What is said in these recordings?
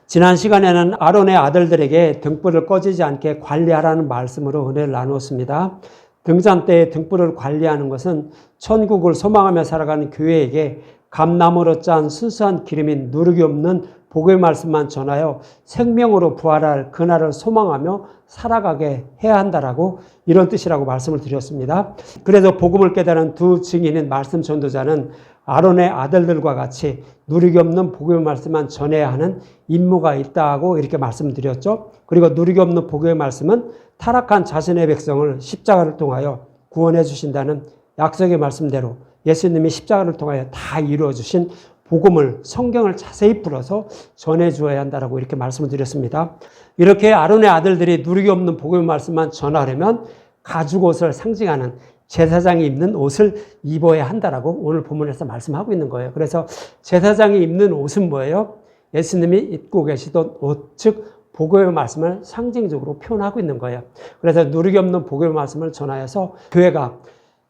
지난 시간에는 아론의 아들들에게 등불을 꺼지지 않게 관리하라는 말씀으로 은혜를 나누었습니다. 등잔 때에 등불을 관리하는 것은 천국을 소망하며 살아가는 교회에게 감나무로 짠 순수한 기름인 누룩이 없는 복의 말씀만 전하여 생명으로 부활할 그날을 소망하며 살아가게 해야 한다라고 이런 뜻이라고 말씀을 드렸습니다. 그래서 복음을 깨달은 두 증인인 말씀 전도자는 아론의 아들들과 같이 누룩이 없는 복음의 말씀만 전해야 하는 임무가 있다고 이렇게 말씀드렸죠. 그리고 누룩이 없는 복음의 말씀은 타락한 자신의 백성을 십자가를 통하여 구원해 주신다는 약속의 말씀대로 예수님이 십자가를 통하여 다 이루어 주신 복음을, 성경을 자세히 풀어서 전해 주어야 한다라고 이렇게 말씀을 드렸습니다. 이렇게 아론의 아들들이 누룩이 없는 복음의 말씀만 전하려면 가죽옷을 상징하는 제사장이 입는 옷을 입어야 한다라고 오늘 본문에서 말씀하고 있는 거예요. 그래서 제사장이 입는 옷은 뭐예요? 예수님이 입고 계시던 옷, 즉 복음의 말씀을 상징적으로 표현하고 있는 거예요. 그래서 누룩이 없는 복음의 말씀을 전하여서 교회가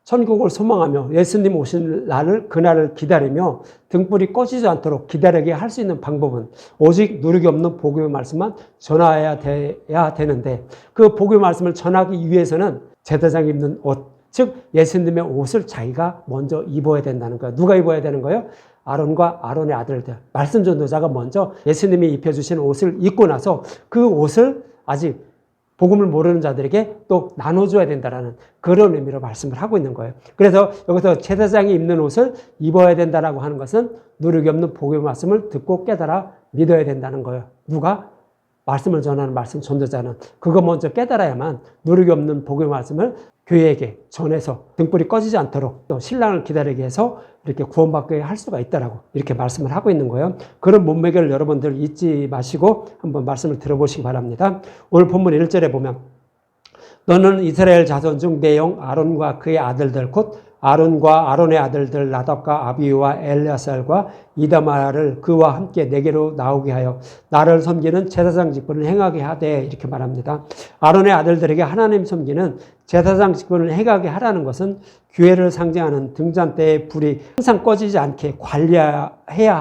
천국을 소망하며 예수님 오신 날을, 그날을 기다리며 등불이 꺼지지 않도록 기다리게 할 수 있는 방법은 오직 누룩이 없는 복음의 말씀만 전해야 되는데, 그 복음의 말씀을 전하기 위해서는 제사장이 입는 옷, 즉 예수님의 옷을 자기가 먼저 입어야 된다는 거예요. 누가 입어야 되는 거예요? 아론과 아론의 아들들, 말씀 전도자가 먼저 예수님이 입혀주신 옷을 입고 나서 그 옷을 아직 복음을 모르는 자들에게 또 나눠줘야 된다는 그런 의미로 말씀을 하고 있는 거예요. 그래서 여기서 제사장이 입는 옷을 입어야 된다라고 하는 것은 누룩이 없는 복음의 말씀을 듣고 깨달아 믿어야 된다는 거예요. 누가? 말씀을 전하는 말씀 전도자는 그거 먼저 깨달아야만 누룩이 없는 복음의 말씀을 교회에게 전해서 등불이 꺼지지 않도록 또 신랑을 기다리게 해서 이렇게 구원받게 할 수가 있다라고 이렇게 말씀을 하고 있는 거예요. 그런 문맥을 여러분들 잊지 마시고 한번 말씀을 들어보시기 바랍니다. 오늘 본문 1절에 보면 너는 이스라엘 자손 중 내 형 아론과 그의 아들들 곧 아론과 아론의 아들들 나답과 아비후와 엘야살과 이다말을 그와 함께 내게로 나오게 하여 나를 섬기는 제사장 직분을 행하게 하되 이렇게 말합니다. 아론의 아들들에게 하나님 섬기는 제사장 직분을 행하게 하라는 것은 교회를 상징하는 등잔대의 불이 항상 꺼지지 않게 관리해야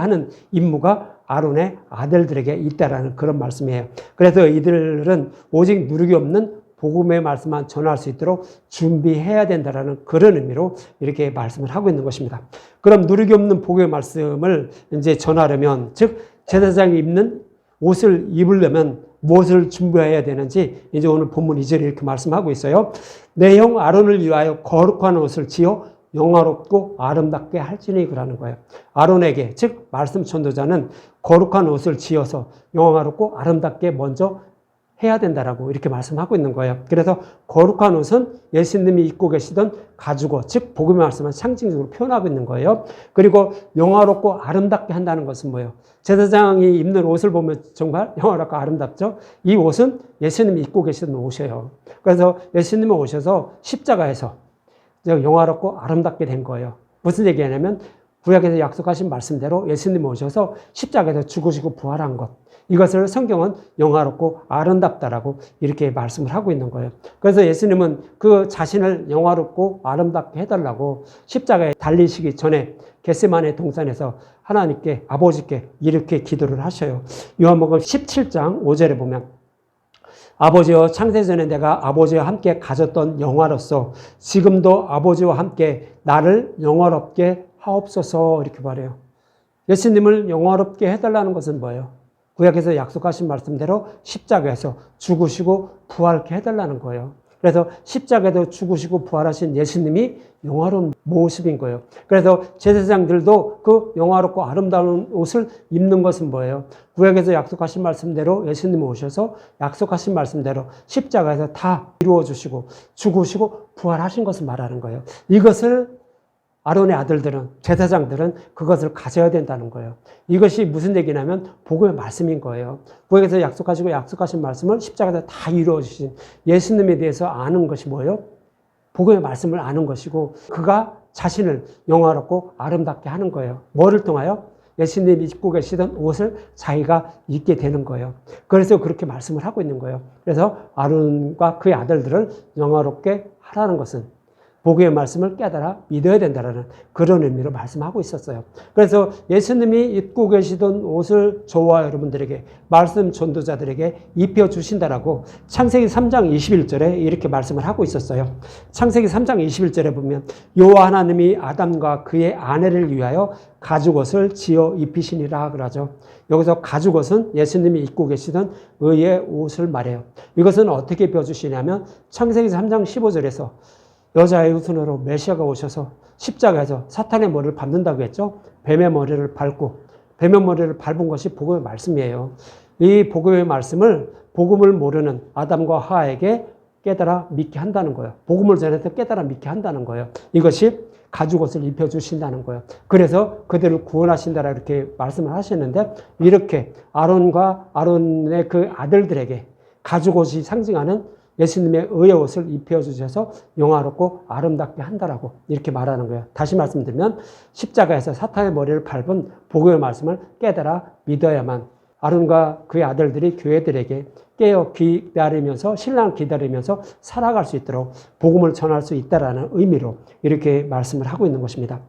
하는 임무가 아론의 아들들에게 있다라는 그런 말씀이에요. 그래서 이들은 오직 누룩이 없는 복음의 말씀만 전할 수 있도록 준비해야 된다라는 그런 의미로 이렇게 말씀을 하고 있는 것입니다. 그럼 누룩이 없는 복음의 말씀을 이제 전하려면, 즉 제사장이 입는 옷을 입으려면 무엇을 준비해야 되는지 이제 오늘 본문 2절에 이렇게 말씀하고 있어요. 내 형 아론을 위하여 거룩한 옷을 지어 영화롭고 아름답게 할지니 그라는 거예요. 아론에게, 즉 말씀 전도자는 거룩한 옷을 지어서 영화롭고 아름답게 먼저 해야 된다라고 이렇게 말씀하고 있는 거예요. 그래서 거룩한 옷은 예수님이 입고 계시던 가죽옷, 즉 복음의 말씀을 상징적으로 표현하고 있는 거예요. 그리고 영화롭고 아름답게 한다는 것은 뭐예요? 제사장이 입는 옷을 보면 정말 영화롭고 아름답죠? 이 옷은 예수님이 입고 계시던 옷이에요. 그래서 예수님이 오셔서 십자가에서 영화롭고 아름답게 된 거예요. 무슨 얘기냐면 구약에서 약속하신 말씀대로 예수님이 오셔서 십자가에서 죽으시고 부활한 것, 이것을 성경은 영화롭고 아름답다라고 이렇게 말씀을 하고 있는 거예요. 그래서 예수님은 그 자신을 영화롭고 아름답게 해달라고 십자가에 달리시기 전에 겟세마네 동산에서 하나님께, 아버지께 이렇게 기도를 하셔요. 요한복음 17장 5절에 보면 아버지여 창세전에 내가 아버지와 함께 가졌던 영화로서 지금도 아버지와 함께 나를 영화롭게 하옵소서 이렇게 말해요. 예수님을 영화롭게 해달라는 것은 뭐예요? 구약에서 약속하신 말씀대로 십자가에서 죽으시고 부활케 해달라는 거예요. 그래서 십자가에서 죽으시고 부활하신 예수님이 영화로운 모습인 거예요. 그래서 제사장들도 그 영화롭고 아름다운 옷을 입는 것은 뭐예요? 구약에서 약속하신 말씀대로 예수님이 오셔서 약속하신 말씀대로 십자가에서 다 이루어 주시고 죽으시고 부활하신 것을 말하는 거예요. 이것을 아론의 아들들은, 제사장들은 그것을 가져야 된다는 거예요. 이것이 무슨 얘기냐면 복음의 말씀인 거예요. 구약에서 약속하신 말씀을 십자가에서 다 이루어 주신 예수님에 대해서 아는 것이 뭐예요? 복음의 말씀을 아는 것이고 그가 자신을 영화롭고 아름답게 하는 거예요. 뭐를 통하여? 예수님이 입고 계시던 옷을 자기가 입게 되는 거예요. 그래서 그렇게 말씀을 하고 있는 거예요. 그래서 아론과 그의 아들들을 영화롭게 하라는 것은 복음의 말씀을 깨달아 믿어야 된다는 그런 의미로 말씀하고 있었어요. 그래서 예수님이 입고 계시던 옷을 저와 여러분들에게, 말씀 전도자들에게 입혀주신다라고 창세기 3장 21절에 이렇게 말씀을 하고 있었어요. 창세기 3장 21절에 보면 여호와 하나님이 아담과 그의 아내를 위하여 가죽옷을 지어 입히시니라 그러죠. 여기서 가죽옷은 예수님이 입고 계시던 의의 옷을 말해요. 이것은 어떻게 벼주시냐면 창세기 3장 15절에서 여자의 후손으로 메시아가 오셔서 십자가에서 사탄의 머리를 밟는다고 했죠. 뱀의 머리를 밟고, 뱀의 머리를 밟은 것이 복음의 말씀이에요. 이 복음의 말씀을 복음을 모르는 아담과 하와에게 깨달아 믿게 한다는 거예요. 복음을 전해서 깨달아 믿게 한다는 거예요. 이것이 가죽옷을 입혀주신다는 거예요. 그래서 그들을 구원하신다라 이렇게 말씀을 하시는데, 이렇게 아론과 아론의 그 아들들에게 가죽옷이 상징하는 예수님의 의의 옷을 입혀주셔서 영화롭고 아름답게 한다라고 이렇게 말하는 거예요. 다시 말씀드리면 십자가에서 사탄의 머리를 밟은 복음의 말씀을 깨달아 믿어야만 아론과 그의 아들들이 교회들에게 깨어 기다리면서, 신랑을 기다리면서 살아갈 수 있도록 복음을 전할 수 있다라는 의미로 이렇게 말씀을 하고 있는 것입니다.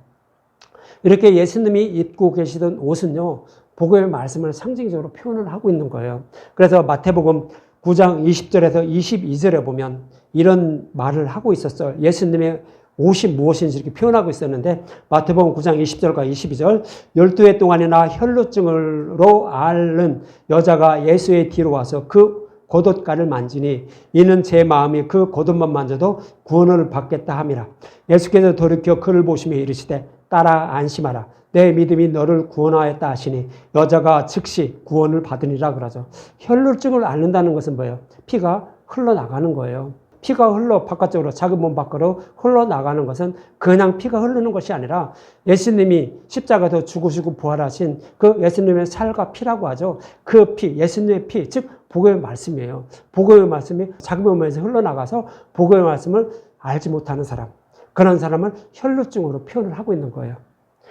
이렇게 예수님이 입고 계시던 옷은요, 복음의 말씀을 상징적으로 표현을 하고 있는 거예요. 그래서 마태복음 9장 20절에서 22절에 보면 이런 말을 하고 있었어요. 예수님의 옷이 무엇인지 이렇게 표현하고 있었는데, 마태복음 9장 20절과 22절, 12해 동안이나 혈루증으로 앓는 여자가 예수의 뒤로 와서 그 겉옷가를 만지니 이는 제 마음이 그 겉옷만 만져도 구원을 받겠다 함이라. 예수께서 돌이켜 그를 보시며 이르시되 따라 안심하라. 내 믿음이 너를 구원하였다 하시니 여자가 즉시 구원을 받으니라 그러죠. 혈루증을 앓는다는 것은 뭐예요? 피가 흘러나가는 거예요. 피가 바깥쪽으로, 작은 몸 밖으로 흘러나가는 것은 그냥 피가 흐르는 것이 아니라 예수님이 십자가에서 죽으시고 부활하신 그 예수님의 살과 피라고 하죠. 그 피, 예수님의 피, 즉 복음의 말씀이에요. 복음의 말씀이 작은 몸에서 흘러나가서 복음의 말씀을 알지 못하는 사람, 그런 사람을 혈루증으로 표현을 하고 있는 거예요.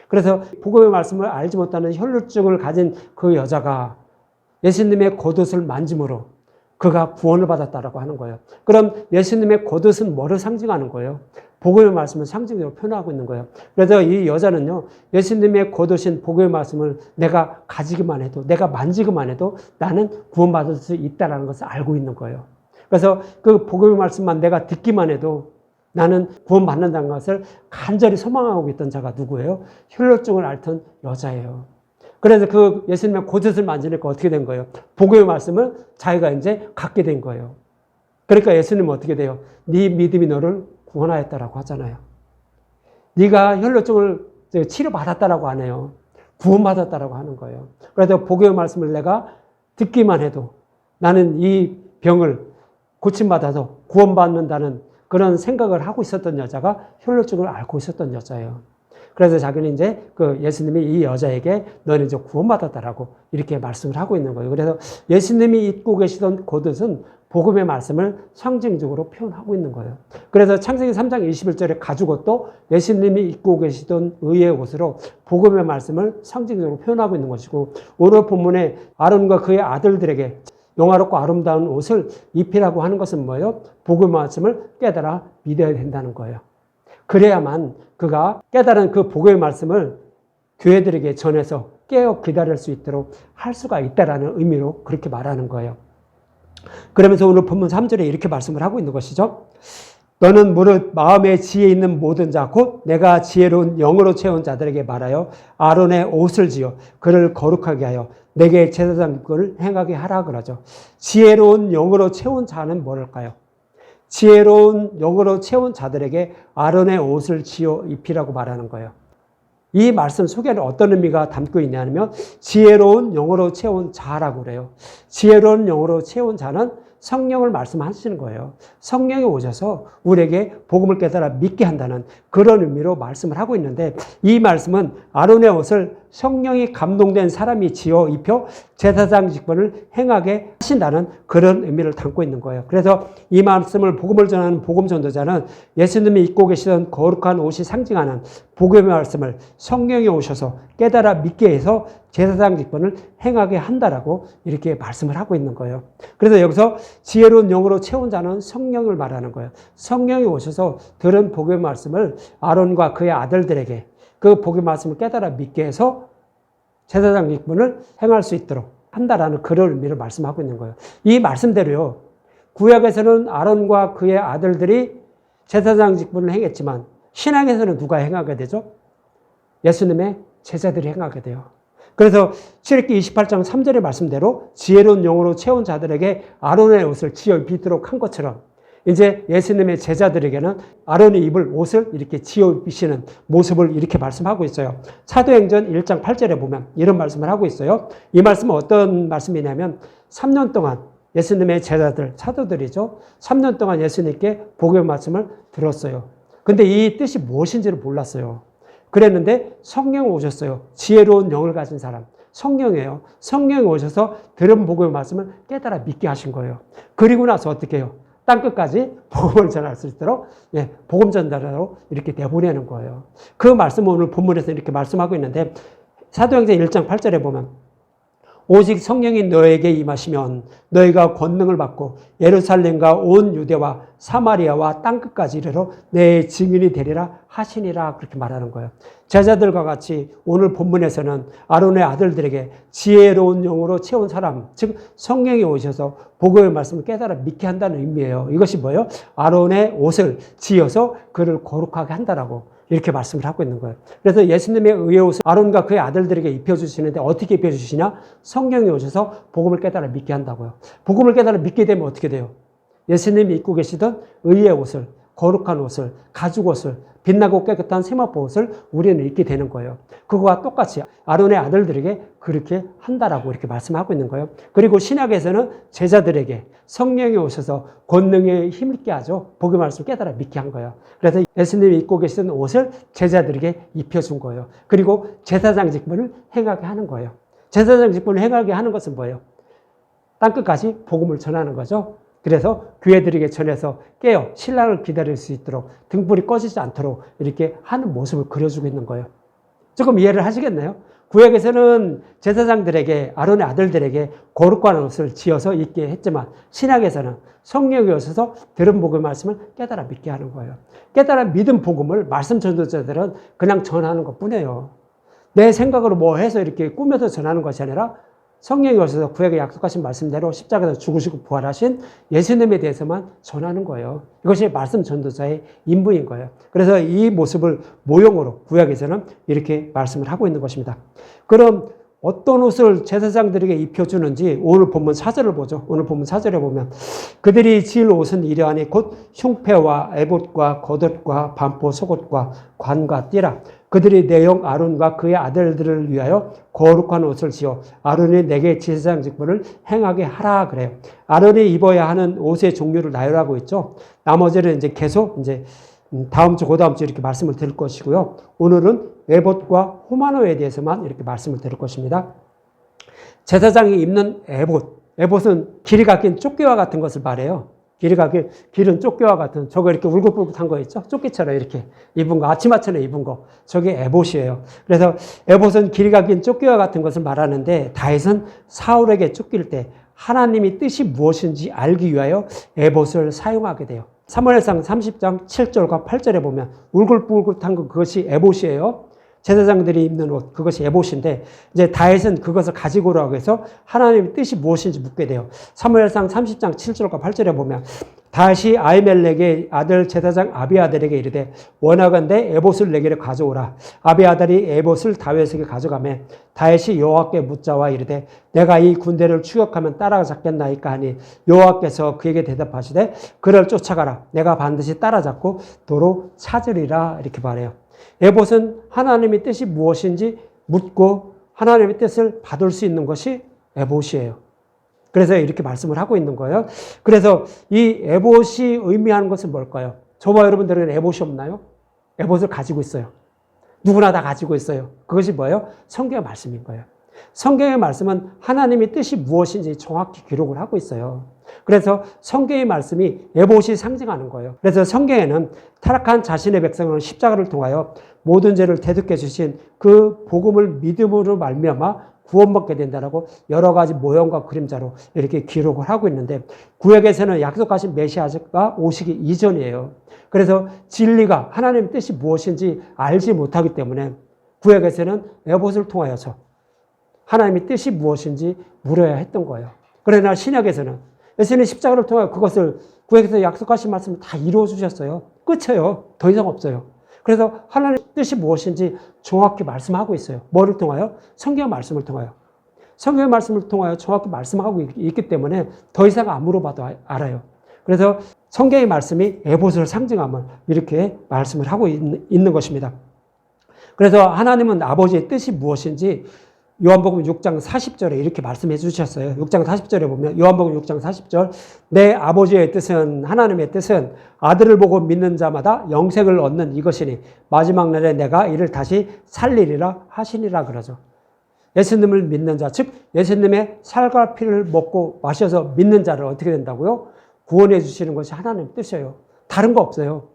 그래서 복음의 말씀을 알지 못하는 혈루증을 가진 그 여자가 예수님의 겉옷을 만짐으로 그가 구원을 받았다라고 하는 거예요. 그럼 예수님의 겉옷은 뭐를 상징하는 거예요? 복음의 말씀을 상징적으로 표현하고 있는 거예요. 그래서 이 여자는요, 예수님의 겉옷인 복음의 말씀을 내가 가지기만 해도, 내가 만지기만 해도 나는 구원받을 수 있다는 것을 알고 있는 거예요. 그래서 그 복음의 말씀만 내가 듣기만 해도 나는 구원받는다는 것을 간절히 소망하고 있던 자가 누구예요? 혈루증을 앓던 여자예요. 그래서 그 예수님의 겉옷을 만지니까 어떻게 된 거예요? 복음의 말씀을 자기가 이제 갖게 된 거예요. 그러니까 예수님은 어떻게 돼요? 네 믿음이 너를 구원하였다라고 하잖아요. 네가 혈루증을 치료받았다라고 하네요. 구원받았다라고 하는 거예요. 그래서 복음의 말씀을 내가 듣기만 해도 나는 이 병을 고침받아서 구원받는다는 그런 생각을 하고 있었던 여자가 혈루증을 앓고 있었던 여자예요. 그래서 자기는 이제 그 예수님이 이 여자에게 너는 이제 구원받았다라고 이렇게 말씀을 하고 있는 거예요. 그래서 예수님이 입고 계시던 겉옷은 복음의 말씀을 상징적으로 표현하고 있는 거예요. 그래서 창세기 3장 21절에 가죽옷도 예수님이 입고 계시던 의의 옷으로 복음의 말씀을 상징적으로 표현하고 있는 것이고, 오늘 본문에 아론과 그의 아들들에게 영화롭고 아름다운 옷을 입히라고 하는 것은 뭐예요? 복음의 말씀을 깨달아 믿어야 된다는 거예요. 그래야만 그가 깨달은 그 복음의 말씀을 교회들에게 전해서 깨어 기다릴 수 있도록 할 수가 있다라는 의미로 그렇게 말하는 거예요. 그러면서 오늘 본문 3절에 이렇게 말씀을 하고 있는 것이죠. 너는 무릇 마음에 지혜 있는 모든 자 곧 내가 지혜로운 영으로 채운 자들에게 말하여 아론의 옷을 지어 그를 거룩하게 하여 내게 제사장권을 행하게 하라 그러죠. 지혜로운 영으로 채운 자는 뭐랄까요? 지혜로운 영으로 채운 자들에게 아론의 옷을 지어 입히라고 말하는 거예요. 이 말씀 속에는 어떤 의미가 담고 있냐면 지혜로운 영으로 채운 자라고 그래요. 지혜로운 영으로 채운 자는 성령을 말씀하시는 거예요. 성령이 오셔서 우리에게 복음을 깨달아 믿게 한다는 그런 의미로 말씀을 하고 있는데, 이 말씀은 아론의 옷을 성령이 감동된 사람이 지어 입혀 제사장 직분을 행하게 하신다는 그런 의미를 담고 있는 거예요. 그래서 이 말씀을 복음을 전하는 복음 전도자는 예수님이 입고 계시던 거룩한 옷이 상징하는 복음의 말씀을 성령이 오셔서 깨달아 믿게 해서 제사장 직분을 행하게 한다라고 이렇게 말씀을 하고 있는 거예요. 그래서 여기서 지혜로운 영으로 채운 자는 성령을 말하는 거예요. 성령이 오셔서 들은 복음의 말씀을 아론과 그의 아들들에게 그 복의 말씀을 깨달아 믿게 해서 제사장 직분을 행할 수 있도록 한다라는 그런 의미를 말씀하고 있는 거예요. 이 말씀대로요. 구약에서는 아론과 그의 아들들이 제사장 직분을 행했지만 신약에서는 누가 행하게 되죠? 예수님의 제자들이 행하게 돼요. 그래서 출애굽기 28장 3절의 말씀대로 지혜로운 영으로 채운 자들에게 아론의 옷을 지어 입히도록 한 것처럼 이제 예수님의 제자들에게는 아론이 입을 옷을 이렇게 지어 입히시는 모습을 이렇게 말씀하고 있어요. 사도행전 1장 8절에 보면 이런 말씀을 하고 있어요. 이 말씀은 어떤 말씀이냐면 3년 동안 예수님의 제자들, 사도들이죠. 3년 동안 예수님께 복음의 말씀을 들었어요. 근데 이 뜻이 무엇인지를 몰랐어요. 그랬는데 성령이 오셨어요. 지혜로운 영을 가진 사람. 성령이에요. 성령이 오셔서 들은 복음의 말씀을 깨달아 믿게 하신 거예요. 그리고 나서 어떻게 해요? 땅끝까지 복음을 전할 수 있도록 복음 전달자로 이렇게 내보내는 거예요. 그 말씀을 오늘 본문에서 이렇게 말씀하고 있는데 사도행전 1장 8절에 보면 오직 성령이 너에게 임하시면 너희가 권능을 받고 예루살렘과 온 유대와 사마리아와 땅끝까지 이르러 내 증인이 되리라 하시니라 그렇게 말하는 거예요. 제자들과 같이 오늘 본문에서는 아론의 아들들에게 지혜로운 영으로 채운 사람, 즉 성령이 오셔서 복음의 말씀을 깨달아 믿게 한다는 의미예요. 이것이 뭐예요? 아론의 옷을 지어서 그를 거룩하게 한다라고 이렇게 말씀을 하고 있는 거예요. 그래서 예수님의 의의 옷을 아론과 그의 아들들에게 입혀주시는데 어떻게 입혀주시냐? 성령이 오셔서 복음을 깨달아 믿게 한다고요. 복음을 깨달아 믿게 되면 어떻게 돼요? 예수님이 입고 계시던 의의 옷을, 거룩한 옷을, 가죽 옷을, 빛나고 깨끗한 세마포 옷을 우리는 입게 되는 거예요. 그거와 똑같이 아론의 아들들에게 그렇게 한다라고 이렇게 말씀하고 있는 거예요. 그리고 신약에서는 제자들에게 성령이 오셔서 권능에 힘있게 하죠. 복음의 말씀을 깨달아 믿게 한 거예요. 그래서 예수님이 입고 계시던 옷을 제자들에게 입혀준 거예요. 그리고 제사장 직분을 행하게 하는 거예요. 제사장 직분을 행하게 하는 것은 뭐예요? 땅끝까지 복음을 전하는 거죠. 그래서 교회들에게 전해서 깨어 신랑을 기다릴 수 있도록 등불이 꺼지지 않도록 이렇게 하는 모습을 그려주고 있는 거예요. 조금 이해를 하시겠나요? 구약에서는 제사장들에게 아론의 아들들에게 거룩한 옷을 지어서 입게 했지만 신약에서는 성령이 오셔서 들은 복음의 말씀을 깨달아 믿게 하는 거예요. 깨달아 믿은 복음을 말씀 전도자들은 그냥 전하는 것뿐이에요. 내 생각으로 뭐 해서 이렇게 꾸며서 전하는 것이 아니라 성령이 오셔서 구약에 약속하신 말씀대로 십자가에서 죽으시고 부활하신 예수님에 대해서만 전하는 거예요. 이것이 말씀 전도자의 임무인 거예요. 그래서 이 모습을 모형으로 구약에서는 이렇게 말씀을 하고 있는 것입니다. 그럼 어떤 옷을 제사장들에게 입혀주는지 오늘 본문 4절을 보죠. 오늘 본문 4절에 보면 그들이 지을 옷은 이러하니 곧 흉패와 에봇과 겉옷과 반포 속옷과 관과 띠라. 그들이 내 형 아론과 그의 아들들을 위하여 거룩한 옷을 지어 아론이 내게 제사장 직분을 행하게 하라 그래요. 아론이 입어야 하는 옷의 종류를 나열하고 있죠. 나머지는 이제 계속 이제 다음 주, 그다음 주 이렇게 말씀을 드릴 것이고요. 오늘은 에봇과 호마노에 대해서만 이렇게 말씀을 드릴 것입니다. 제사장이 입는 에봇은 길이가 긴 조끼와 같은 것을 말해요. 길은 조끼와 같은, 저거 이렇게 울긋불긋한 거 있죠? 조끼처럼 이렇게 입은 거, 아침마천에 입은 거. 저게 에봇이에요. 그래서 에봇은 길이가 긴 조끼와 같은 것을 말하는데 다윗은 사울에게 쫓길 때 하나님이 뜻이 무엇인지 알기 위하여 에봇을 사용하게 돼요. 사무엘상 30장 7절과 8절에 보면 울긋불긋한 거 그것이 에봇이에요. 제사장들이 입는 옷, 그것이 에봇인데 이제 다윗은 그것을 가지고 오라고 해서 하나님의 뜻이 무엇인지 묻게 돼요. 사무엘상 30장 7절과 8절에 보면 다윗이 아히멜렉의 아들 제사장 아비아들에게 이르되 원하건대 에봇을 내게로 가져오라. 아비아들이 에봇을 다윗에게 가져가매 다윗이 여호와께 묻자와 이르되 내가 이 군대를 추격하면 따라잡겠나이까 하니 여호와께서 그에게 대답하시되 그를 쫓아가라. 내가 반드시 따라잡고 도로 찾으리라. 이렇게 말해요. 에봇은 하나님의 뜻이 무엇인지 묻고 하나님의 뜻을 받을 수 있는 것이 에봇이에요. 그래서 이렇게 말씀을 하고 있는 거예요. 그래서 이 에봇이 의미하는 것은 뭘까요? 저와 여러분들은 에봇이 없나요? 에봇을 가지고 있어요. 누구나 다 가지고 있어요. 그것이 뭐예요? 성경의 말씀인 거예요. 성경의 말씀은 하나님의 뜻이 무엇인지 정확히 기록을 하고 있어요. 그래서 성경의 말씀이 에봇이 상징하는 거예요. 그래서 성경에는 타락한 자신의 백성을 십자가를 통하여 모든 죄를 대속해 주신 그 복음을 믿음으로 말미암아 구원받게 된다라고 여러 가지 모형과 그림자로 이렇게 기록을 하고 있는데, 구약에서는 약속하신 메시아가 오시기 이전이에요. 그래서 진리가 하나님의 뜻이 무엇인지 알지 못하기 때문에 구약에서는 에봇을 통하여서 하나님의 뜻이 무엇인지 물어야 했던 거예요. 그러나 신약에서는 예수님의 십자가를 통하여 그것을 구약에서 약속하신 말씀을 다 이루어 주셨어요. 끝이에요. 더 이상 없어요. 그래서 하나님의 뜻이 무엇인지 정확히 말씀하고 있어요. 뭐를 통하여? 성경 말씀을 통하여. 성경의 말씀을 통하여 정확히 말씀하고 있기 때문에 더 이상 안 물어봐도 알아요. 그래서 성경의 말씀이 에봇을 상징함을 이렇게 말씀을 하고 있는 것입니다. 그래서 하나님은 아버지의 뜻이 무엇인지 요한복음 6장 40절에 이렇게 말씀해 주셨어요. 6장 40절에 보면, 요한복음 6장 40절, 내 아버지의 뜻은, 하나님의 뜻은 아들을 보고 믿는 자마다 영생을 얻는 이것이니 마지막 날에 내가 이를 다시 살리리라 하시니라 그러죠. 예수님을 믿는 자, 즉 예수님의 살과 피를 먹고 마셔서 믿는 자를 어떻게 된다고요? 구원해 주시는 것이 하나님의 뜻이에요. 다른 거 없어요.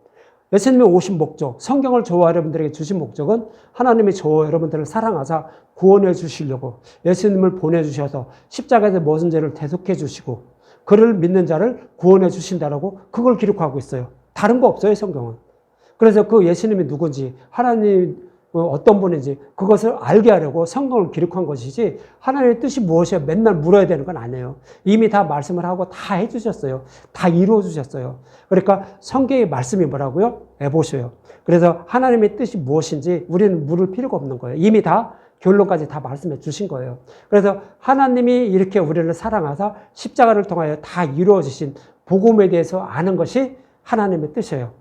예수님이 오신 목적, 성경을 저와 여러분들에게 주신 목적은 하나님이 저와 여러분들을 사랑하사 구원해 주시려고 예수님을 보내주셔서 십자가에서 모든 죄를 대속해 주시고 그를 믿는 자를 구원해 주신다라고 그걸 기록하고 있어요. 다른 거 없어요, 성경은. 그래서 그 예수님이 누군지, 하나님 어떤 분인지 그것을 알게 하려고 성경을 기록한 것이지 하나님의 뜻이 무엇이야 맨날 물어야 되는 건 아니에요. 이미 다 말씀을 하고 다 해주셨어요. 다 이루어 주셨어요. 그러니까 성경의 말씀이 뭐라고요? 에봇이에요. 그래서 하나님의 뜻이 무엇인지 우리는 물을 필요가 없는 거예요. 이미 다 결론까지 다 말씀해 주신 거예요. 그래서 하나님이 이렇게 우리를 사랑하사 십자가를 통하여 다 이루어 주신 복음에 대해서 아는 것이 하나님의 뜻이에요.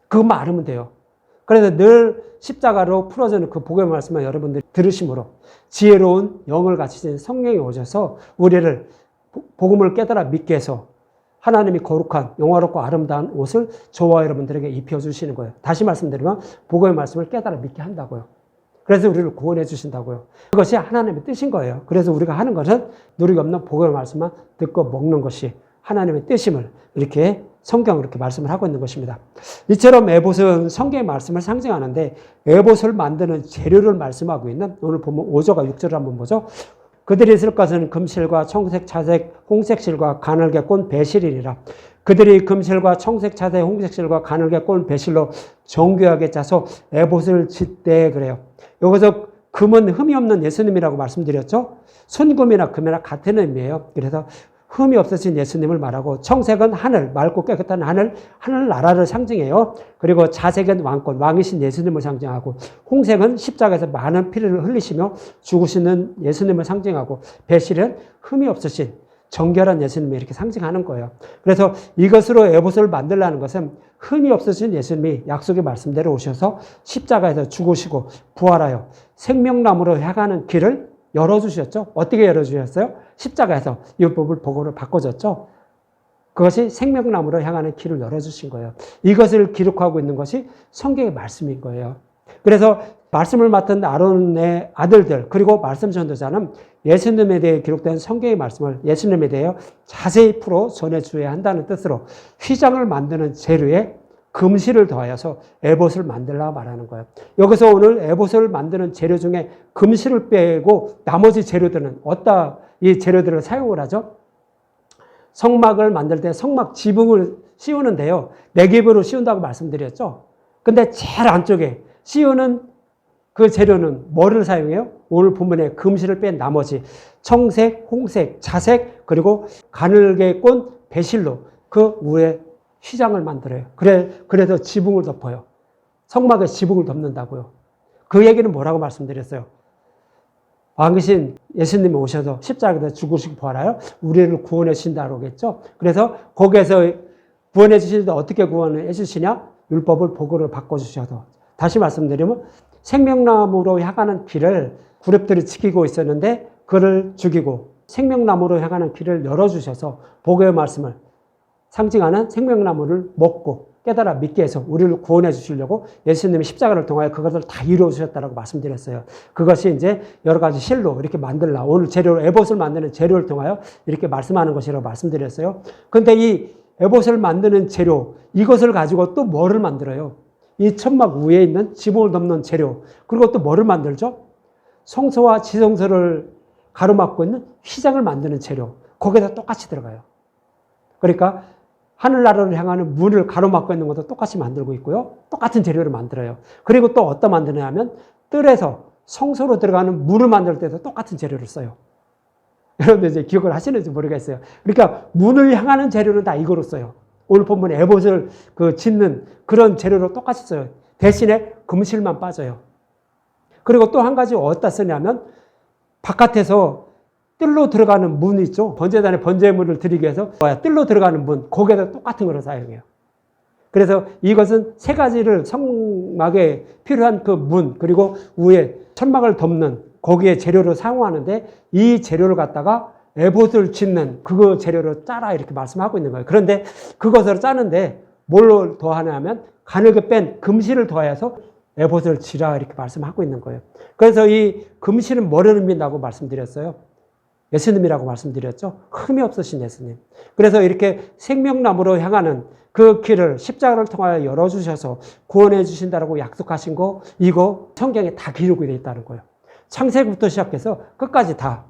그것만 알으면 돼요. 그래서 늘 십자가로 풀어지는 그 복음의 말씀을 여러분들이 들으심으로 지혜로운 영을 가지신 성령이 오셔서 우리를 복음을 깨달아 믿게 해서 하나님이 거룩한 영화롭고 아름다운 옷을 저와 여러분들에게 입혀주시는 거예요. 다시 말씀드리면 복음의 말씀을 깨달아 믿게 한다고요. 그래서 우리를 구원해 주신다고요. 그것이 하나님의 뜻인 거예요. 그래서 우리가 하는 것은 누리가 없는 복음의 말씀만 듣고 먹는 것이 하나님의 뜻임을 이렇게 성경으로 이렇게 말씀을 하고 있는 것입니다. 이처럼 에봇은 성경의 말씀을 상징하는데 에봇을 만드는 재료를 말씀하고 있는, 오늘 보면 5절과 6절을 한번 보죠. 그들이 쓸 것은 금실과 청색, 차색, 홍색실과 가늘게 꼰 배실이니라. 그들이 금실과 청색, 차색, 홍색실과 가늘게 꼰 배실로 정교하게 짜서 에봇을 짓되 그래요. 여기서 금은 흠이 없는 예수님이라고 말씀드렸죠. 순금이나 금이나 같은 의미예요. 그래서 흠이 없으신 예수님을 말하고, 청색은 하늘, 맑고 깨끗한 하늘나라를 상징해요. 그리고 자색은 왕권, 왕이신 예수님을 상징하고, 홍색은 십자가에서 많은 피를 흘리시며 죽으시는 예수님을 상징하고, 배실은 흠이 없으신 정결한 예수님을 이렇게 상징하는 거예요. 그래서 이것으로 에봇을 만들라는 것은 흠이 없으신 예수님이 약속의 말씀대로 오셔서 십자가에서 죽으시고 부활하여 생명나무로 향하는 길을 열어주셨죠. 어떻게 열어주셨어요? 십자가에서 율법을 복음으로 바꿔줬죠. 그것이 생명나무로 향하는 길을 열어주신 거예요. 이것을 기록하고 있는 것이 성경의 말씀인 거예요. 그래서 말씀을 맡은 아론의 아들들, 그리고 말씀 전도자는 예수님에 대해 기록된 성경의 말씀을 예수님에 대해 자세히 풀어 전해주어야 한다는 뜻으로 휘장을 만드는 재료에 금실을 더하여서 에봇을 만들라 말하는 거예요. 여기서 오늘 에봇을 만드는 재료 중에 금실을 빼고 나머지 재료들은 어디다 이 재료들을 사용을 하죠? 성막을 만들 때 성막 지붕을 씌우는데요. 네겝으로 씌운다고 말씀드렸죠. 근데 제일 안쪽에 씌우는 그 재료는 뭐를 사용해요? 오늘 본문에 금실을 뺀 나머지 청색, 홍색, 자색, 그리고 가늘게 꼰 배실로 그 위에 휘장을 만들어요. 그래서 지붕을 덮어요. 성막에 지붕을 덮는다고요. 그 얘기는 뭐라고 말씀드렸어요? 왕이신 예수님이 오셔서 십자가에서 죽으시고 부활하여 우리를 구원해 주신다고 했죠. 그래서 거기에서 구원해 주시는데 어떻게 구원해 주시냐? 율법을 복음으로 바꿔주셔서. 다시 말씀드리면 생명나무로 향하는 길을 그룹들이 지키고 있었는데 그를 죽이고 생명나무로 향하는 길을 열어주셔서 복음의 말씀을 상징하는 생명나무를 먹고 깨달아 믿게 해서 우리를 구원해 주시려고 예수님이 십자가를 통하여 그것을 다 이루어 주셨다라고 말씀드렸어요. 그것이 이제 여러 가지 실로 이렇게 만들라. 오늘 재료로 에봇을 만드는 재료를 통하여 이렇게 말씀하는 것이라고 말씀드렸어요. 근데 이 에봇을 만드는 재료, 이것을 가지고 또 뭐를 만들어요? 이 천막 위에 있는 지붕을 덮는 재료, 그리고 또 뭐를 만들죠? 성소와 지성소를 가로막고 있는 휘장을 만드는 재료, 거기에다 똑같이 들어가요. 그러니까 하늘나라를 향하는 문을 가로막고 있는 것도 똑같이 만들고 있고요. 똑같은 재료를 만들어요. 그리고 또 어디다 만드냐 하면 뜰에서 성소로 들어가는 문을 만들 때도 똑같은 재료를 써요. 여러분들 이제 기억을 하시는지 모르겠어요. 그러니까 문을 향하는 재료는 다 이거로 써요. 오늘 본문에 에봇을 짓는 그런 재료로 똑같이 써요. 대신에 금실만 빠져요. 그리고 또 한 가지 어디다 쓰냐면 바깥에서 뜰로 들어가는 문 있죠. 번제단에 번제물을 드리기 위해서 뜰로 들어가는 문, 거기에다 똑같은 거로 사용해요. 그래서 이것은 세 가지를 성막에 필요한 그 문, 그리고 위에 천막을 덮는 거기에 재료로 사용하는데 이 재료를 갖다가 에봇을 짓는 그 재료로 짜라 이렇게 말씀하고 있는 거예요. 그런데 그것을 짜는데 뭘로 더하냐면 가늘게 뺀 금실을 더해서 에봇을 지라 이렇게 말씀하고 있는 거예요. 그래서 이 금실은 뭐를 의미한다고 말씀드렸어요? 예수님이라고 말씀드렸죠. 흠이 없으신 예수님. 그래서 이렇게 생명나무로 향하는 그 길을 십자가를 통하여 열어주셔서 구원해 주신다고 약속하신 거, 이거 성경에 다 기록이 되어 있다는 거예요. 창세기부터 시작해서 끝까지 다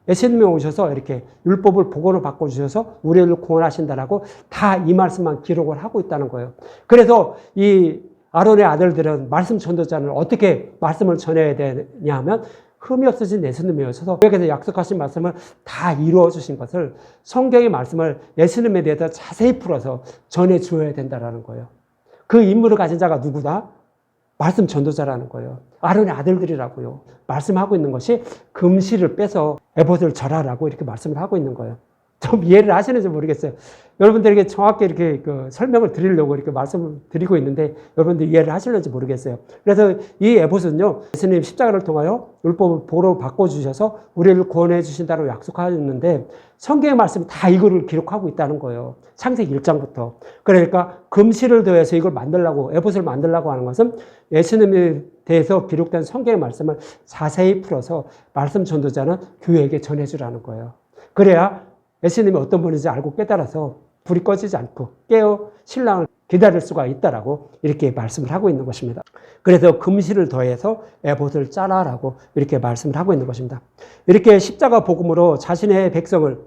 예수님이 오셔서 이렇게 율법을 복원을 바꿔주셔서 우리를 구원하신다라고 다 이 말씀만 기록을 하고 있다는 거예요. 그래서 이 아론의 아들들은 말씀 전도자는 어떻게 말씀을 전해야 되냐 하면 흠이 없으신 예수님이 오셔서 여기서 약속하신 말씀을 다 이루어 주신 것을 성경의 말씀을 예수님에 대해서 자세히 풀어서 전해 주어야 된다는 거예요. 그 임무를 가진 자가 누구다? 말씀 전도자라는 거예요. 아론의 아들들이라고요. 말씀하고 있는 것이 금실을 빼서 에봇을 절하라고 이렇게 말씀을 하고 있는 거예요. 좀 이해를 하시는지 모르겠어요. 여러분들에게 정확히 이렇게 설명을 드리려고 이렇게 말씀을 드리고 있는데 여러분들 이해를 하실는지 모르겠어요. 그래서 이 에봇은요, 예수님 십자가를 통하여 율법을 보로 바꿔주셔서 우리를 구원해 주신다고 약속하셨는데 성경의 말씀이 다 이거를 기록하고 있다는 거예요. 창세기 1장부터. 그러니까 금실을 더해서 이걸 만들려고, 에봇을 만들려고 하는 것은 예수님에 대해서 기록된 성경의 말씀을 자세히 풀어서 말씀 전도자는 교회에게 전해주라는 거예요. 그래야 예수님이 어떤 분인지 알고 깨달아서 불이 꺼지지 않고 깨어 신랑을 기다릴 수가 있다라고 이렇게 말씀을 하고 있는 것입니다. 그래서 금실을 더해서 에봇을 짜라라고 이렇게 말씀을 하고 있는 것입니다. 이렇게 십자가 복음으로 자신의 백성을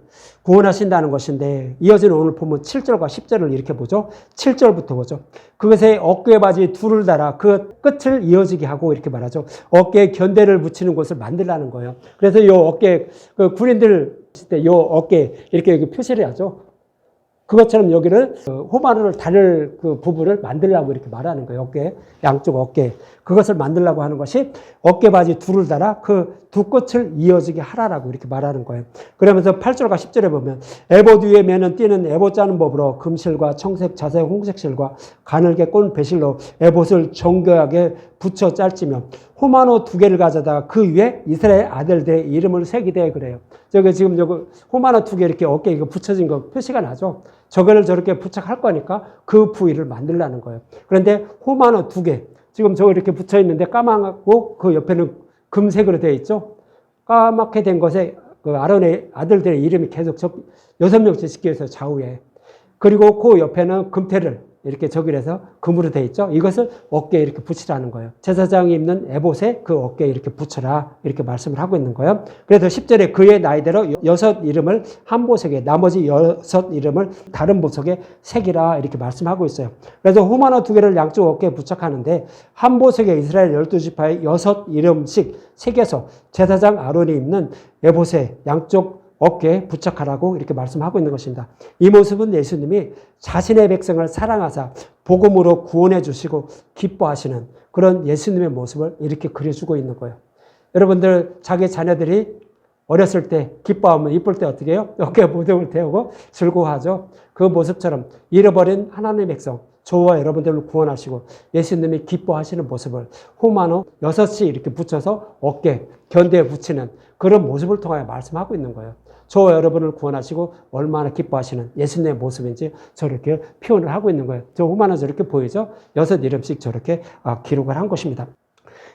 구원하신다는 것인데 이어지는 오늘 보면 7절과 10절을 이렇게 보죠. 7절부터 보죠. 그것에 어깨 바지 둘을 달아 그 끝을 이어지게 하고 이렇게 말하죠. 어깨에 견대를 붙이는 곳을 만들라는 거예요. 그래서 이 어깨 군인들 때 이 어깨 이렇게 표시를 하죠. 그것처럼 여기를 호마노를 다를 그 부분을 만들려고 이렇게 말하는 거예요. 어깨, 양쪽 어깨. 그것을 만들려고 하는 것이 어깨바지 둘을 달아 그 두 끝을 이어지게 하라라고 이렇게 말하는 거예요. 그러면서 8절과 10절에 보면 에봇 위에 매는 띠는 에봇 짜는 법으로 금실과 청색, 자색, 홍색실과 가늘게 꼰 배실로 에봇을 정교하게 붙여 짤지며 호마노 2개를 가져다 그 위에 이스라엘 아들들의 이름을 새기되 그래요. 저기 지금 여기 호마노 2개 이렇게 어깨에 이거 붙여진 거 표시가 나죠. 저거를 저렇게 부착할 거니까 그 부위를 만들라는 거예요. 그런데 호마노 2개 지금 저거 이렇게 붙여 있는데 까맣고 그 옆에는 금색으로 되어 있죠. 까맣게 된 것에 그 아론의 아들들의 이름이 계속 6명씩 찍혀 있어요. 좌우에. 그리고 그 옆에는 금태를 이렇게 저기해서 금으로 되어 있죠. 이것을 어깨에 이렇게 붙이라는 거예요. 제사장이 입는 에봇에 그 어깨에 이렇게 붙여라 이렇게 말씀을 하고 있는 거예요. 그래서 10절에 그의 나이대로 6 이름을 한 보석에 나머지 6 이름을 다른 보석에 새기라 이렇게 말씀하고 있어요. 그래서 호마노 2개를 양쪽 어깨에 부착하는데 한 보석에 이스라엘 12지파의 6 이름씩 새겨서 제사장 아론이 입는 에봇에 양쪽 어깨에 부착하라고 이렇게 말씀하고 있는 것입니다. 이 모습은 예수님이 자신의 백성을 사랑하사 복음으로 구원해 주시고 기뻐하시는 그런 예수님의 모습을 이렇게 그려주고 있는 거예요. 여러분들 자기 자녀들이 어렸을 때 기뻐하면 이쁠 때 어떻게 해요? 어깨에 무덤을 태우고 즐거워하죠. 그 모습처럼 잃어버린 하나님의 백성 저와 여러분들을 구원하시고 예수님이 기뻐하시는 모습을 호마노 6이 이렇게 붙여서 어깨, 견대에 붙이는 그런 모습을 통하여 말씀하고 있는 거예요. 저와 여러분을 구원하시고 얼마나 기뻐하시는 예수님의 모습인지 저렇게 표현을 하고 있는 거예요. 저 후만은 저렇게 보이죠? 6 이름씩 저렇게 기록을 한 것입니다.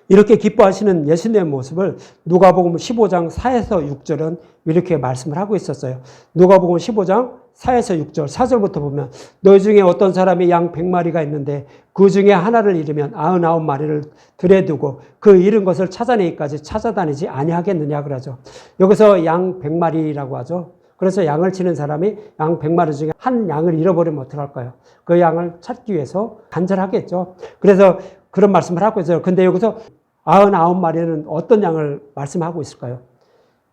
이렇게 기뻐하시는 예수님의 모습을 누가복음 15장 4에서 6절은 이렇게 말씀을 하고 있었어요. 누가복음 15장 4에서 6절, 4절부터 보면 너희 중에 어떤 사람이 양 100마리가 있는데 그 중에 하나를 잃으면 99마리를 들에 두고 그 잃은 것을 찾아내기까지 찾아다니지 아니하겠느냐 그러죠. 여기서 양 100마리라고 하죠. 그래서 양을 치는 사람이 양 100마리 중에 한 양을 잃어버리면 어떡할까요? 그 양을 찾기 위해서 간절하겠죠. 그래서 그런 말씀을 하고 있어요. 근데 여기서 99마리는 어떤 양을 말씀하고 있을까요?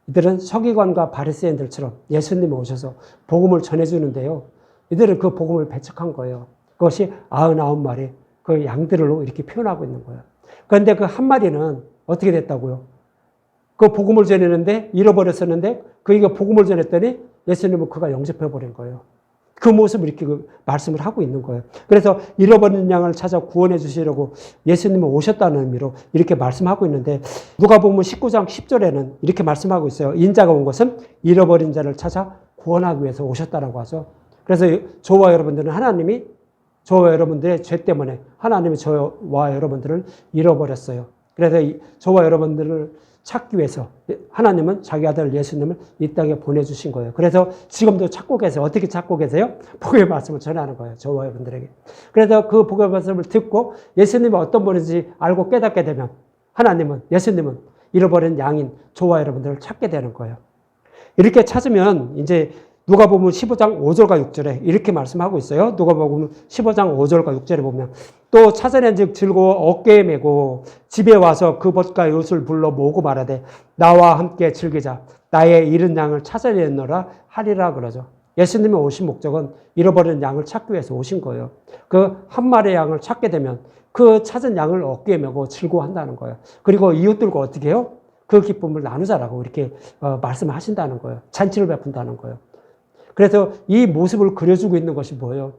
이들은 서기관과 바리새인들처럼 예수님이 오셔서 복음을 전해주는데요. 이들은 그 복음을 배척한 거예요. 그것이 99마리, 그 양들로 이렇게 표현하고 있는 거예요. 그런데 그 한 마리는 어떻게 됐다고요? 그 복음을 전했는데 잃어버렸었는데 그에게 복음을 전했더니 예수님은 그가 영접해버린 거예요. 그 모습을 이렇게 말씀을 하고 있는 거예요. 그래서 잃어버린 양을 찾아 구원해 주시려고 예수님은 오셨다는 의미로 이렇게 말씀하고 있는데 누가복음 19장 10절에는 이렇게 말씀하고 있어요. 인자가 온 것은 잃어버린 자를 찾아 구원하기 위해서 오셨다라고 하죠. 그래서 저와 여러분들은 하나님이 저와 여러분들의 죄 때문에 하나님이 저와 여러분들을 잃어버렸어요. 그래서 저와 여러분들을 찾기 위해서 하나님은 자기 아들 예수님을 이 땅에 보내주신 거예요. 그래서 지금도 찾고 계세요. 어떻게 찾고 계세요? 복음의 말씀을 전하는 거예요. 저와 여러분들에게. 그래서 그 복음의 말씀을 듣고 예수님이 어떤 분인지 알고 깨닫게 되면 하나님은, 예수님은 잃어버린 양인 저와 여러분들을 찾게 되는 거예요. 이렇게 찾으면 이제 누가복음 15장 5절과 6절에 이렇게 말씀하고 있어요. 누가복음 15장 5절과 6절에 보면 또 찾아낸즉 즐거워 어깨에 메고 집에 와서 그 벗과 옷을 불러 모으고 말하되 나와 함께 즐기자 나의 잃은 양을 찾아내노라 하리라 그러죠. 예수님이 오신 목적은 잃어버린 양을 찾기 위해서 오신 거예요. 그 한 마리의 양을 찾게 되면 그 찾은 양을 어깨에 메고 즐거워한다는 거예요. 그리고 이웃들과 어떻게 해요? 그 기쁨을 나누자라고 이렇게 말씀을 하신다는 거예요. 잔치를 베푼다는 거예요. 그래서 이 모습을 그려주고 있는 것이 뭐예요?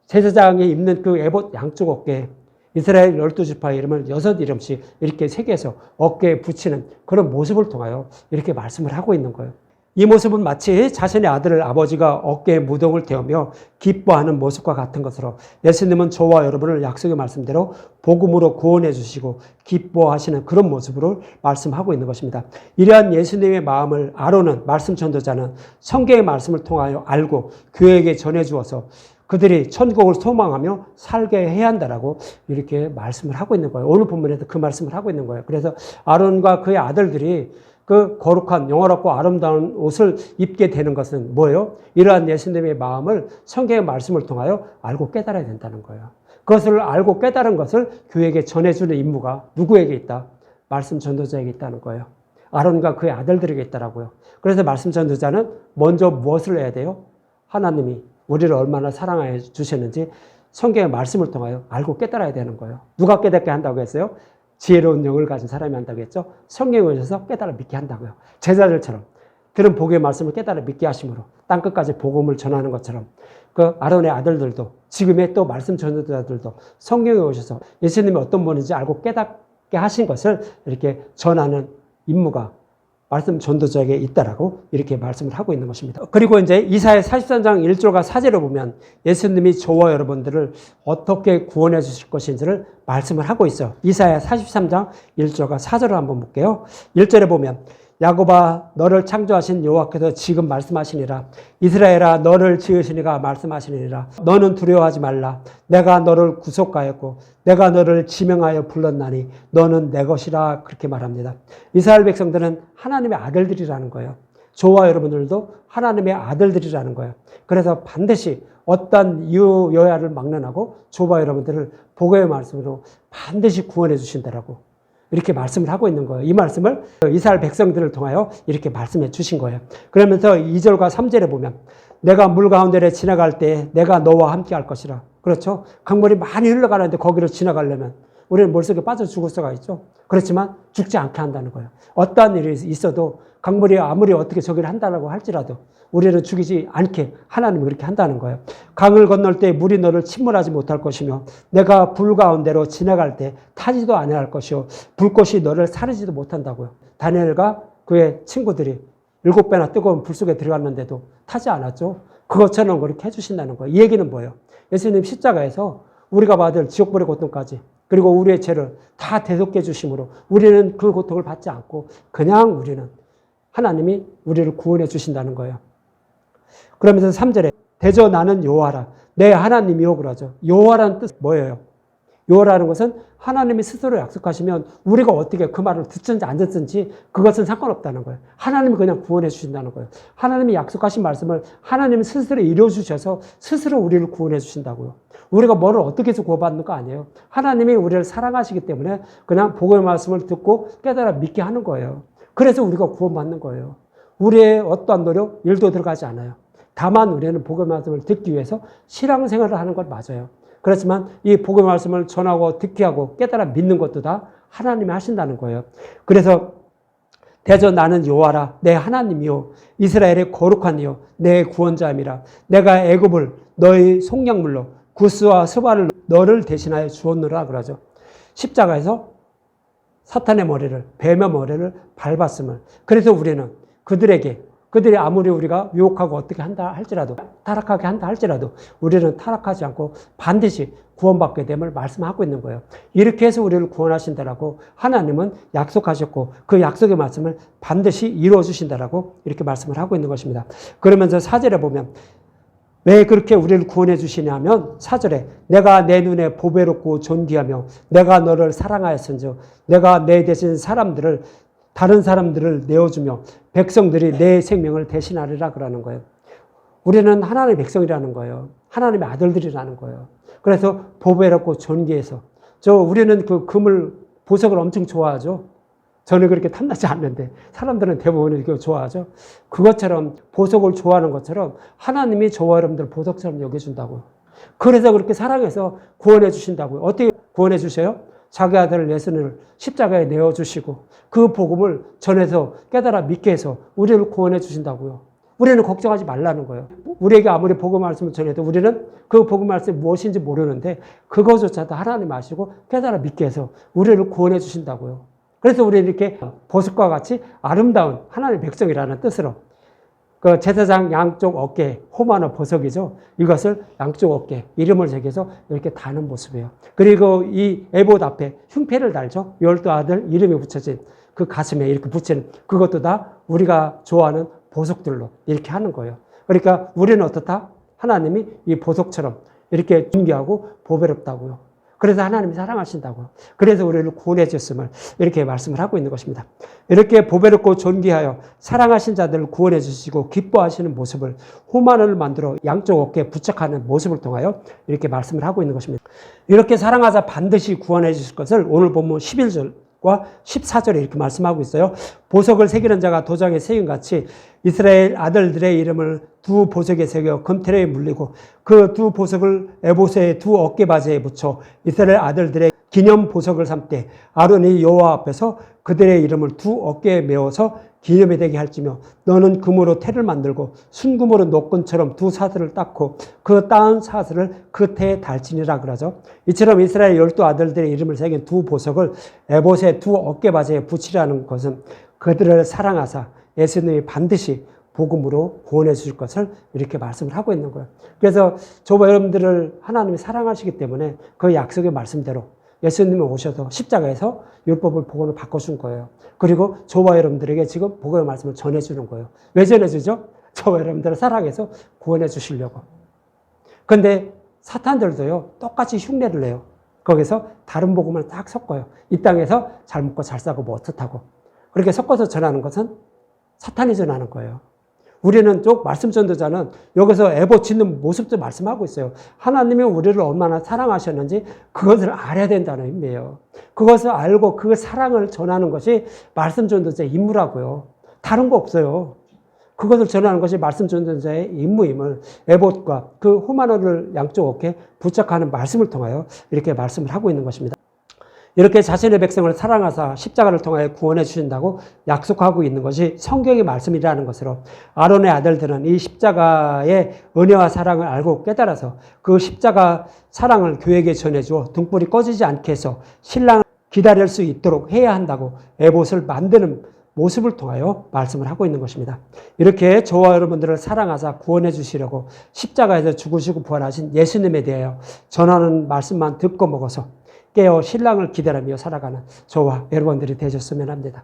제사장이 입는 그 에봇 양쪽 어깨에 이스라엘 12지파의 이름을 6 이름씩 이렇게 새겨서 어깨에 붙이는 그런 모습을 통하여 이렇게 말씀을 하고 있는 거예요. 이 모습은 마치 자신의 아들을 아버지가 어깨에 무덤을 대우며 기뻐하는 모습과 같은 것으로 예수님은 저와 여러분을 약속의 말씀대로 복음으로 구원해 주시고 기뻐하시는 그런 모습으로 말씀하고 있는 것입니다. 이러한 예수님의 마음을 아론은, 말씀 전도자는 성경의 말씀을 통하여 알고 교회에게 전해 주어서 그들이 천국을 소망하며 살게 해야 한다라고 이렇게 말씀을 하고 있는 거예요. 오늘 본문에도 그 말씀을 하고 있는 거예요. 그래서 아론과 그의 아들들이 그 거룩한 영화롭고 아름다운 옷을 입게 되는 것은 뭐예요? 이러한 예수님의 마음을 성경의 말씀을 통하여 알고 깨달아야 된다는 거예요. 그것을 알고 깨달은 것을 교회에게 전해주는 임무가 누구에게 있다? 말씀 전도자에게 있다는 거예요. 아론과 그의 아들들에게 있다라고요. 그래서 말씀 전도자는 먼저 무엇을 해야 돼요? 하나님이 우리를 얼마나 사랑해 주셨는지 성경의 말씀을 통하여 알고 깨달아야 되는 거예요. 누가 깨닫게 한다고 했어요? 지혜로운 영을 가진 사람이 한다고 했죠. 성경에 오셔서 깨달아 믿게 한다고요. 제자들처럼 들은 복의 말씀을 깨달아 믿게 하심으로 땅끝까지 복음을 전하는 것처럼 그 아론의 아들들도 지금의 또 말씀 전도자들도 성경에 오셔서 예수님이 어떤 분인지 알고 깨닫게 하신 것을 이렇게 전하는 임무가 말씀 전도자에게 있다라고 이렇게 말씀을 하고 있는 것입니다. 그리고 이제 이사야 43장 1절과 4절을 보면 예수님이 저와 여러분들을 어떻게 구원해 주실 것인지를 말씀을 하고 있어요. 이사야 43장 1절과 4절을 한번 볼게요. 1절에 보면 야곱아 너를 창조하신 여호와께서 지금 말씀하시니라. 이스라엘아 너를 지으신 이가 말씀하시니라. 너는 두려워하지 말라. 내가 너를 구속하였고 내가 너를 지명하여 불렀나니 너는 내 것이라 그렇게 말합니다. 이스라엘 백성들은 하나님의 아들들이라는 거예요. 저와 여러분들도 하나님의 아들들이라는 거예요. 그래서 반드시 어떤 이유 여야를 막론하고 저와 여러분들을 복음의 말씀으로 반드시 구원해 주신다라고 이렇게 말씀을 하고 있는 거예요. 이 말씀을 이스라엘 백성들을 통하여 이렇게 말씀해 주신 거예요. 그러면서 2절과 3절에 보면 내가 물 가운데를 지나갈 때 내가 너와 함께 할 것이라. 그렇죠? 강물이 많이 흘러가는데 거기로 지나가려면 우리는 물속에 빠져 죽을 수가 있죠. 그렇지만 죽지 않게 한다는 거예요. 어떠한 일이 있어도 강물이 아무리 어떻게 저기를 한다고 할지라도 우리는 죽이지 않게 하나님이 그렇게 한다는 거예요. 강을 건널 때 물이 너를 침몰하지 못할 것이며 내가 불 가운데로 지나갈 때 타지도 아니할 것이요 불꽃이 너를 사르지도 못한다고요. 다니엘과 그의 친구들이 7배나 뜨거운 불 속에 들어갔는데도 타지 않았죠. 그것처럼 그렇게 해주신다는 거예요. 이 얘기는 뭐예요? 예수님 십자가에서 우리가 받을 지옥불의 고통까지 그리고 우리의 죄를 다 대속해 주심으로 우리는 그 고통을 받지 않고 그냥 우리는 하나님이 우리를 구원해 주신다는 거예요. 그러면서 3절에 대저 나는 여호와라 내 하나님이요 그러죠. 여호와라는 뜻은 뭐예요? 여호와라는 것은 하나님이 스스로 약속하시면 우리가 어떻게 그 말을 듣든지 안 듣든지 그것은 상관없다는 거예요. 하나님이 그냥 구원해 주신다는 거예요. 하나님이 약속하신 말씀을 하나님이 스스로 이루어 주셔서 스스로 우리를 구원해 주신다고요. 우리가 뭐를 어떻게 해서 구원받는 거 아니에요. 하나님이 우리를 사랑하시기 때문에 그냥 복음의 말씀을 듣고 깨달아 믿게 하는 거예요. 그래서 우리가 구원받는 거예요. 우리의 어떠한 노력, 일도 들어가지 않아요. 다만 우리는 복음의 말씀을 듣기 위해서 신앙생활을 하는 것 맞아요. 그렇지만 이 복음의 말씀을 전하고 듣게 하고 깨달아 믿는 것도 다 하나님이 하신다는 거예요. 그래서 대저 나는 여호와라 내 하나님이요 이스라엘의 거룩한 이요 내 구원자임이라 내가 애굽을 너의 속량물로 구스와 스바를 너를 대신하여 주었노라 그러죠. 십자가에서 사탄의 머리를 뱀의 머리를 밟았음을 그래서 우리는 그들이 아무리 우리가 유혹하고 어떻게 한다 할지라도 타락하게 한다 할지라도 우리는 타락하지 않고 반드시 구원받게 됨을 말씀하고 있는 거예요. 이렇게 해서 우리를 구원하신다라고 하나님은 약속하셨고 그 약속의 말씀을 반드시 이루어 주신다라고 이렇게 말씀을 하고 있는 것입니다. 그러면서 4절에 보면 왜 그렇게 우리를 구원해 주시냐면 4절에 내가 내 눈에 보배롭고 존귀하며 내가 너를 사랑하였은즉 내가 내 대신 다른 사람들을 내어주며 백성들이 내 생명을 대신하리라 그러는 거예요. 우리는 하나님의 백성이라는 거예요. 하나님의 아들들이라는 거예요. 그래서 보배롭고 존귀해서 우리는 그 금을 보석을 엄청 좋아하죠. 저는 그렇게 탐나지 않는데 사람들은 대부분 이렇게 좋아하죠. 그것처럼 보석을 좋아하는 것처럼 하나님이 저와 여러분들 보석처럼 여겨준다고요. 그래서 그렇게 사랑해서 구원해 주신다고요. 어떻게 구원해 주세요? 자기 아들 예수를 십자가에 내어주시고 그 복음을 전해서 깨달아 믿게 해서 우리를 구원해 주신다고요. 우리는 걱정하지 말라는 거예요. 우리에게 아무리 복음 말씀을 전해도 우리는 그 복음 말씀이 무엇인지 모르는데 그것조차도 하나님 아시고 깨달아 믿게 해서 우리를 구원해 주신다고요. 그래서 우리는 이렇게 보석과 같이 아름다운 하나님의 백성이라는 뜻으로 그 제사장 양쪽 어깨에 호마노 보석이죠. 이것을 양쪽 어깨에 이름을 새겨서 이렇게 다는 모습이에요. 그리고 이 에봇 앞에 흉패를 달죠. 12 아들 이름이 붙여진 그 가슴에 이렇게 붙이는 그것도 다 우리가 좋아하는 보석들로 이렇게 하는 거예요. 그러니까 우리는 어떻다? 하나님이 이 보석처럼 이렇게 존귀하고 보배롭다고요. 그래서 하나님이 사랑하신다고요. 그래서 우리를 구원해 주셨음을 이렇게 말씀을 하고 있는 것입니다. 이렇게 보배롭고 존귀하여 사랑하신 자들을 구원해 주시고 기뻐하시는 모습을 호마노를 만들어 양쪽 어깨에 부착하는 모습을 통하여 이렇게 말씀을 하고 있는 것입니다. 이렇게 사랑하자 반드시 구원해 주실 것을 오늘 본문 11절과 14절에 이렇게 말씀하고 있어요. 보석을 새기는 자가 도장에 새긴 같이 이스라엘 아들들의 이름을 두 보석에 새겨 금테레에 물리고 그 두 보석을 에봇의 두 어깨바지에 붙여 이스라엘 아들들의 기념 보석을 삼되 아론이 여호와 앞에서 그들의 이름을 두 어깨에 메어서 기념이 되게 할지며 너는 금으로 태를 만들고 순금으로 노끈처럼 두 사슬을 닦고 그 따은 사슬을 그 태에 달지니라 그러죠. 이처럼 이스라엘 12 아들들의 이름을 새긴 두 보석을 에봇의 두 어깨바지에 붙이라는 것은 그들을 사랑하사 예수님이 반드시 복음으로 구원해 주실 것을 이렇게 말씀을 하고 있는 거예요. 그래서 저와 여러분들을 하나님이 사랑하시기 때문에 그 약속의 말씀대로 예수님이 오셔서 십자가에서 율법을 복음으로 바꿔준 거예요. 그리고 저와 여러분들에게 지금 복음의 말씀을 전해주는 거예요. 왜 전해주죠? 저와 여러분들을 사랑해서 구원해 주시려고. 그런데 사탄들도요 똑같이 흉내를 내요. 거기서 다른 복음을 딱 섞어요. 이 땅에서 잘 먹고 잘 싸고 뭐 어떻다고. 그렇게 섞어서 전하는 것은 사탄이 전하는 거예요. 우리는 쪽 말씀 전도자는 여기서 에봇 짓는 모습도 말씀하고 있어요. 하나님이 우리를 얼마나 사랑하셨는지 그것을 알아야 된다는 의미예요. 그것을 알고 그 사랑을 전하는 것이 말씀 전도자의 임무라고요. 다른 거 없어요. 그것을 전하는 것이 말씀 전도자의 임무임을 에봇과 그 호마노를 양쪽 어깨에 부착하는 말씀을 통하여 이렇게 말씀을 하고 있는 것입니다. 이렇게 자신의 백성을 사랑하사 십자가를 통하여 구원해 주신다고 약속하고 있는 것이 성경의 말씀이라는 것으로 아론의 아들들은 이 십자가의 은혜와 사랑을 알고 깨달아서 그 십자가 사랑을 교회에게 전해주어 등불이 꺼지지 않게 해서 신랑을 기다릴 수 있도록 해야 한다고 에봇을 만드는 모습을 통하여 말씀을 하고 있는 것입니다. 이렇게 저와 여러분들을 사랑하사 구원해 주시려고 십자가에서 죽으시고 부활하신 예수님에 대하여 전하는 말씀만 듣고 먹어서 깨어 신랑을 기다리며 살아가는 저와 여러분들이 되셨으면 합니다.